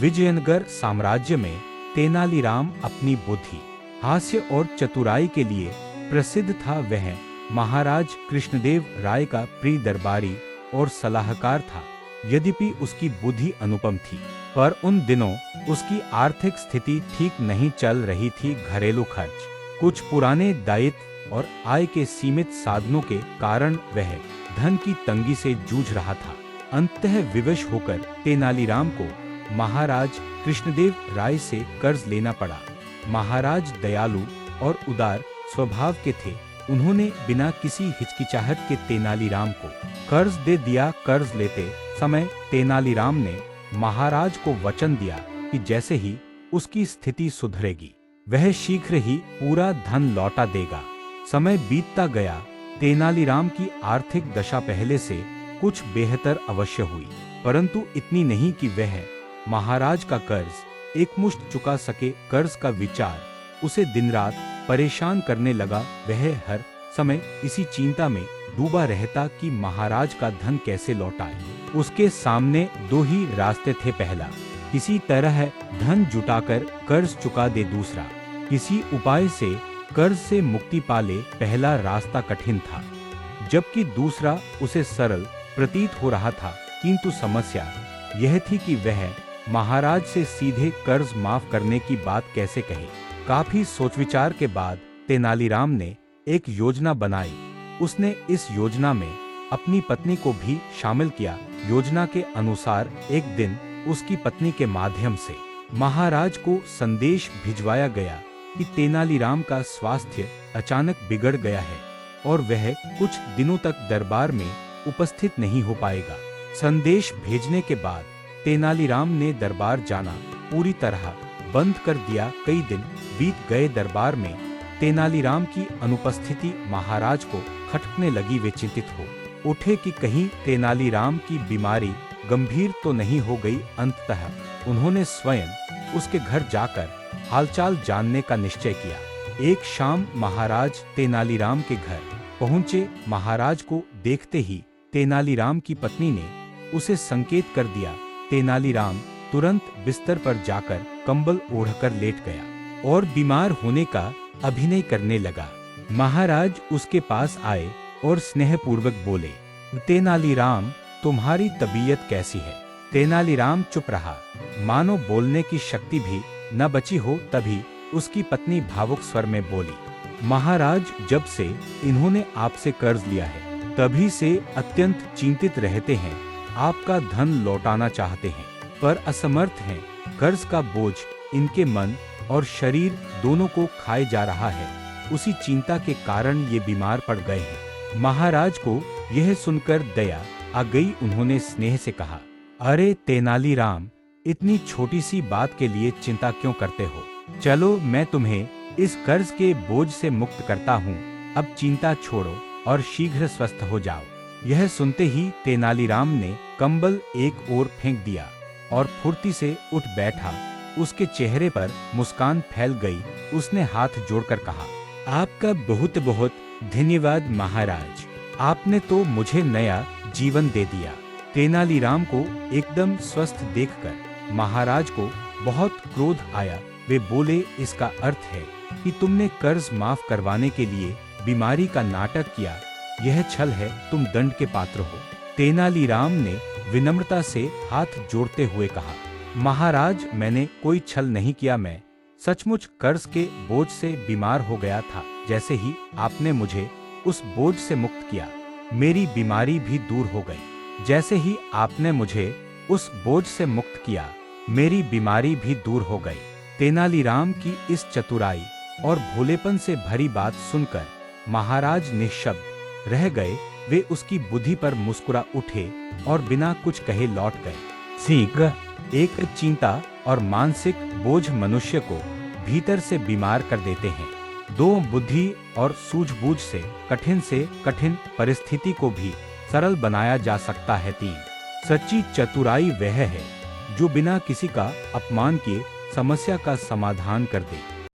विजयनगर साम्राज्य में तेनालीराम अपनी बुद्धि, हास्य और चतुराई के लिए प्रसिद्ध था। वह महाराज कृष्णदेव राय का प्रिय दरबारी और सलाहकार था। यद्यपि उसकी बुद्धि अनुपम थी, पर उन दिनों उसकी आर्थिक स्थिति ठीक नहीं चल रही थी। घरेलू खर्च, कुछ पुराने दायित्व और आय के सीमित साधनों के कारण वह धन की तंगी से जूझ रहा था। अंततः विवश होकर तेनालीराम को महाराज कृष्णदेव राय से कर्ज लेना पड़ा। महाराज दयालु और उदार स्वभाव के थे। उन्होंने बिना किसी हिचकिचाहट के तेनालीराम को कर्ज दे दिया। कर्ज लेते समय तेनालीराम ने महाराज को वचन दिया कि जैसे ही उसकी स्थिति सुधरेगी वह शीघ्र ही पूरा धन लौटा देगा। समय बीतता गया। तेनालीराम की आर्थिक दशा पहले से कुछ बेहतर अवश्य हुई, परंतु इतनी नहीं कि वह महाराज का कर्ज एकमुश्त चुका सके। कर्ज का विचार उसे दिन रात परेशान करने लगा। वह हर समय इसी चिंता में डूबा रहता कि महाराज का धन कैसे लौटाए। उसके सामने दो ही रास्ते थे। पहला, किसी तरह धन जुटाकर कर्ज चुका दे। दूसरा, किसी उपाय से कर्ज से मुक्ति पाले। पहला रास्ता कठिन था, जबकि दूसरा उसे सरल प्रतीत हो रहा था। किंतु समस्या यह थी कि वह महाराज से सीधे कर्ज माफ करने की बात कैसे कहे। काफी सोच विचार के बाद तेनालीराम ने एक योजना बनाई। उसने इस योजना में अपनी पत्नी को भी शामिल किया। योजना के अनुसार एक दिन उसकी पत्नी के माध्यम से महाराज को संदेश भिजवाया गया कि तेनालीराम का स्वास्थ्य अचानक बिगड़ गया है और वह कुछ दिनों तक दरबार में उपस्थित नहीं हो पाएगा। संदेश भेजने के बाद तेनालीराम ने दरबार जाना पूरी तरह बंद कर दिया। कई दिन बीत गए। दरबार में तेनालीराम की अनुपस्थिति महाराज को खटकने लगी। वे चिंतित हो उठे कि कहीं तेनालीराम की बीमारी गंभीर तो नहीं हो गई। अंततः उन्होंने स्वयं उसके घर जाकर हालचाल जानने का निश्चय किया। एक शाम महाराज तेनालीराम के घर पहुंचे। महाराज को देखते ही तेनालीराम की पत्नी ने उसे संकेत कर दिया। तेनालीराम तुरंत बिस्तर पर जाकर कंबल ओढ़कर लेट गया और बीमार होने का अभिनय करने लगा। महाराज उसके पास आए और स्नेहपूर्वक बोले, तेनालीराम, तुम्हारी तबीयत कैसी है? तेनालीराम चुप रहा, मानो बोलने की शक्ति भी न बची हो। तभी उसकी पत्नी भावुक स्वर में बोली, महाराज, जब से इन्होंने आपसे कर्ज लिया है तभी से अत्यंत चिंतित रहते हैं। आपका धन लौटाना चाहते हैं पर असमर्थ हैं। कर्ज का बोझ इनके मन और शरीर दोनों को खाए जा रहा है। उसी चिंता के कारण ये बीमार पड़ गए हैं। महाराज को यह सुनकर दया आ गई। उन्होंने स्नेह से कहा, अरे तेनालीराम, इतनी छोटी सी बात के लिए चिंता क्यों करते हो? चलो मैं तुम्हें इस कर्ज के बोझ से मुक्त करता हूँ। अब चिंता छोड़ो और शीघ्र स्वस्थ हो जाओ। यह सुनते ही तेनालीराम ने कंबल एक ओर फेंक दिया और फुर्ती से उठ बैठा। उसके चेहरे पर मुस्कान फैल गई। उसने हाथ जोड़कर कहा, आपका बहुत बहुत धन्यवाद महाराज, आपने तो मुझे नया जीवन दे दिया। तेनालीराम को एकदम स्वस्थ देखकर महाराज को बहुत क्रोध आया। वे बोले, इसका अर्थ है कि तुमने कर्ज माफ करवाने के लिए बीमारी का नाटक किया। यह छल है, तुम दंड के पात्र हो। तेनालीराम ने विनम्रता से हाथ जोड़ते हुए कहा, महाराज, मैंने कोई छल नहीं किया। मैं सचमुच कर्ज के बोझ से बीमार हो गया था। जैसे ही आपने मुझे उस बोझ से मुक्त किया, मेरी बीमारी भी दूर हो गई। जैसे ही आपने मुझे उस बोझ से मुक्त किया, मेरी बीमारी भी दूर हो गई। तेनालीराम की इस चतुराई और भोलेपन से भरी बात सुनकर महाराज निःशब्द रह गए। वे उसकी बुद्धि पर मुस्कुरा उठे और बिना कुछ कहे लौट गए। सीख, एक चिंता और मानसिक बोझ मनुष्य को भीतर से बीमार कर देते हैं। दो, बुद्धि और सूझबूझ से कठिन परिस्थिति को भी सरल बनाया जा सकता है। 3, सच्ची चतुराई वह है जो बिना किसी का अपमान किए समस्या का समाधान कर दे।